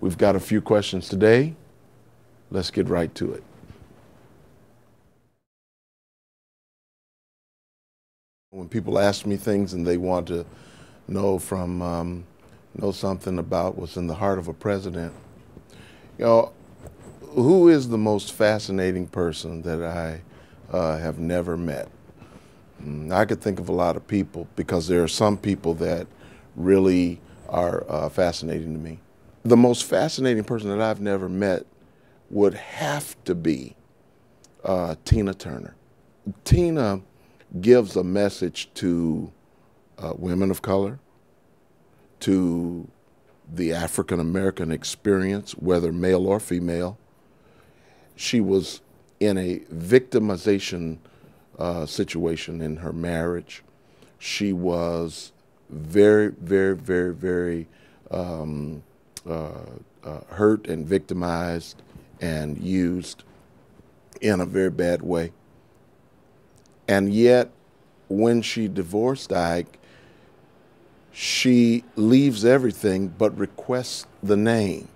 We've got a few questions today. Let's get right to it. When people ask me things and they want to know something about what's in the heart of a president, who is the most fascinating person that I have never met? I could think of a lot of people because there are some people that really are fascinating to me. The most fascinating person that I've never met would have to be Tina Turner. Tina gives a message to women of color, to the African American experience, whether male or female. She was in a victimization situation in her marriage. She was very, very, very, very hurt and victimized and used in a very bad way. And yet, when she divorced Ike, she leaves everything but requests the name.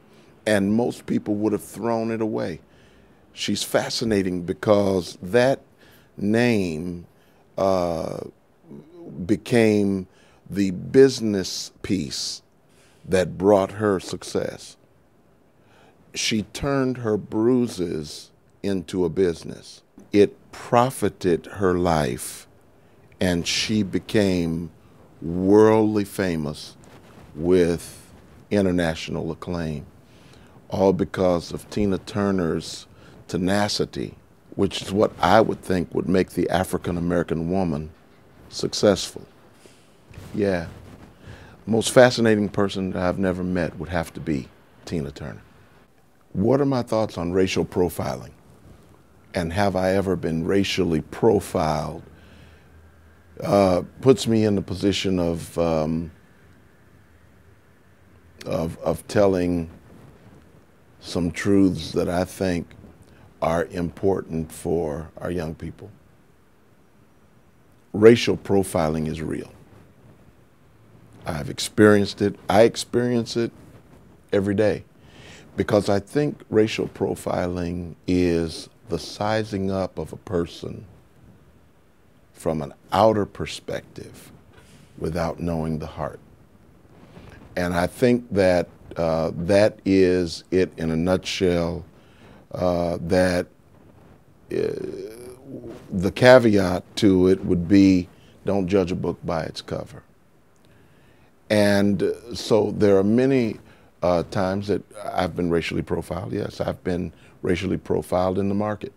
And most people would have thrown it away. She's fascinating because that name became the business piece that brought her success. She turned her bruises into a business. It profited her life, and she became worldly famous with international acclaim, all because of Tina Turner's tenacity, which is what I would think would make the African American woman successful. Yeah. Most fascinating person that I've never met would have to be Tina Turner. What are my thoughts on racial profiling? And have I ever been racially profiled? Puts me in the position of telling some truths that I think are important for our young people. Racial profiling is real. I've experienced it. I experience it every day because I think racial profiling is the sizing up of a person from an outer perspective without knowing the heart. And I think that that is it in a nutshell. That the caveat to it would be, don't judge a book by its cover. And so there are many times that I've been racially profiled. Yes, I've been racially profiled in the market.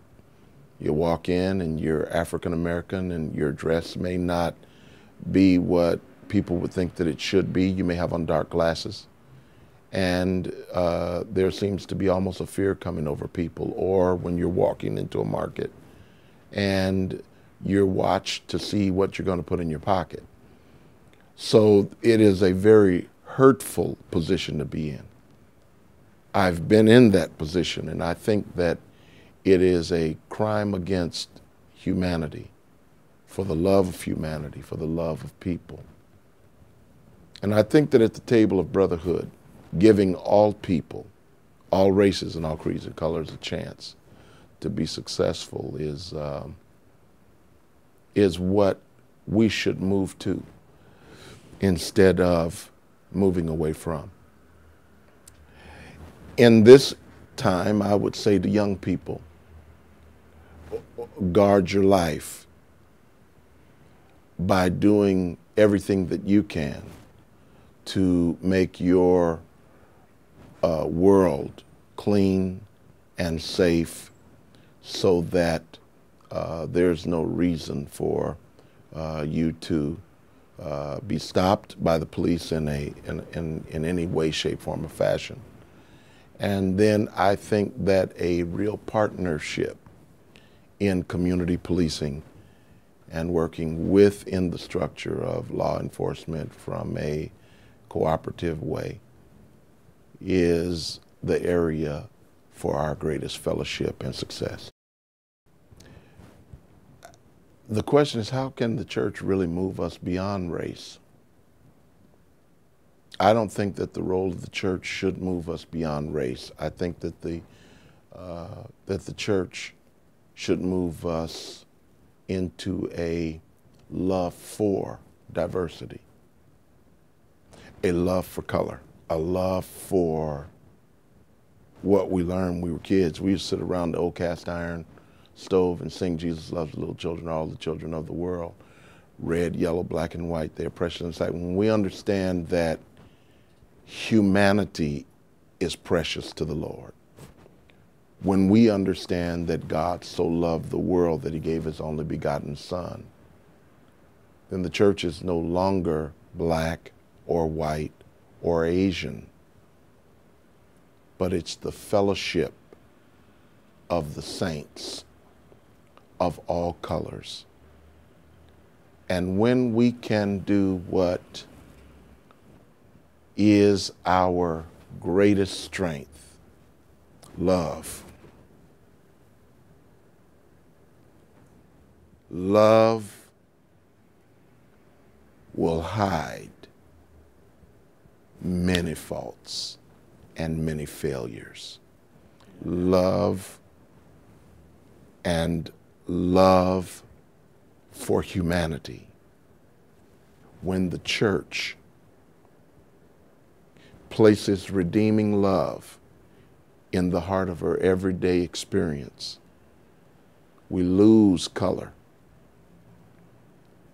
You walk in and you're African American and your dress may not be what people would think that it should be. You may have on dark glasses. And there seems to be almost a fear coming over people. Or when you're walking into a market and you're watched to see what you're going to put in your pocket. So it is a very hurtful position to be in. I've been in that position, and I think that it is a crime against humanity, for the love of humanity, for the love of people. And I think that at the table of brotherhood, giving all people, all races and all creeds and colors a chance to be successful is what we should move to instead of moving away from. In this time, I would say to young people, guard your life by doing everything that you can to make your world clean and safe so that there's no reason for you to be stopped by the police in any way, shape, form, or fashion. And then I think that a real partnership in community policing and working within the structure of law enforcement from a cooperative way is the area for our greatest fellowship and success. The question is, how can the church really move us beyond race? I don't think that the role of the church should move us beyond race. I think that the church should move us into a love for diversity, a love for color, a love for what we learned when we were kids. We used to sit around the old cast iron stove and sing "Jesus loves little children, all the children of the world." Red, yellow, black, and white, they're precious in sight. When we understand that humanity is precious to the Lord, when we understand that God so loved the world that he gave his only begotten Son, then the church is no longer black or white or Asian, but it's the fellowship of the saints of all colors. And when we can do what is our greatest strength, love. Love will hide many faults and many failures. Love and love for humanity. When the church places redeeming love in the heart of her everyday experience, we lose color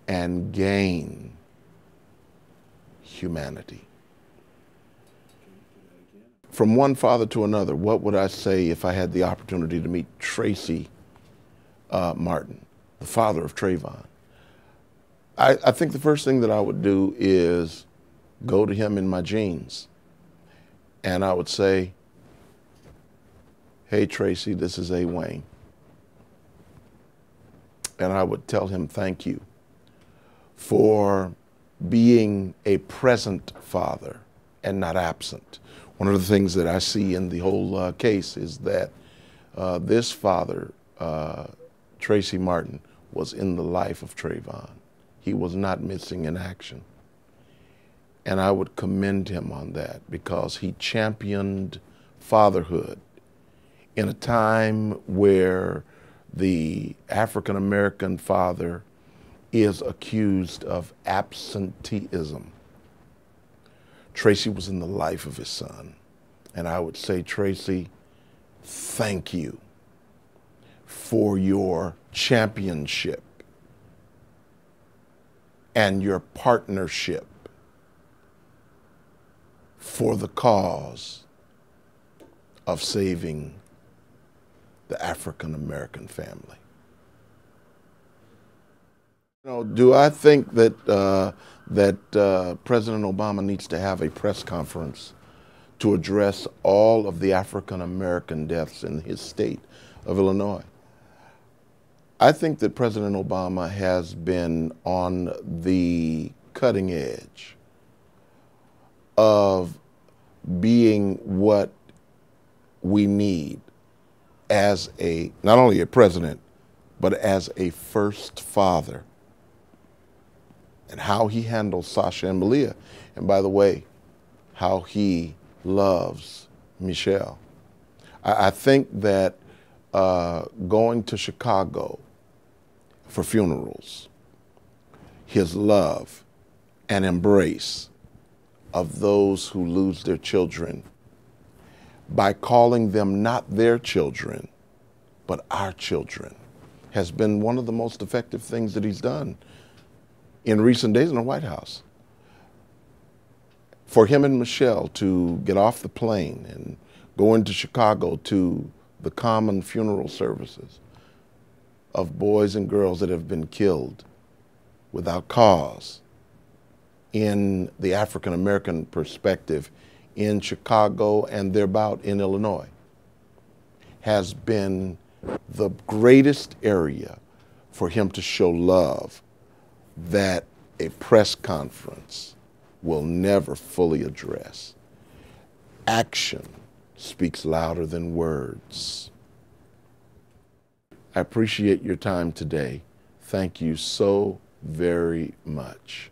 and gain humanity. From one father to another, what would I say if I had the opportunity to meet Tracy Martin, the father of Trayvon? I think the first thing that I would do is go to him in my jeans, and I would say, "Hey, Tracy, this is A. Wayne." And I would tell him thank you for being a present father and not absent. One of the things that I see in the whole case is that this father, Tracy Martin, was in the life of Trayvon. He was not missing in action. And I would commend him on that because he championed fatherhood in a time where the African American father is accused of absenteeism. Tracy was in the life of his son. And I would say, Tracy, thank you for your championship and your partnership for the cause of saving the African American family. You know, do I think that President Obama needs to have a press conference to address all of the African American deaths in his state of Illinois? I think that President Obama has been on the cutting edge of being what we need as not only a president, but as a first father, and how he handles Sasha and Malia. And by the way, how he loves Michelle. I think that going to Chicago for funerals, his love and embrace of those who lose their children by calling them not their children, but our children, has been one of the most effective things that he's done in recent days in the White House. For him and Michelle to get off the plane and go into Chicago to the common funeral services of boys and girls that have been killed without cause in the African American perspective in Chicago and thereabout in Illinois, has been the greatest area for him to show love that a press conference will never fully address. Action speaks louder than words. I appreciate your time today. Thank you so very much.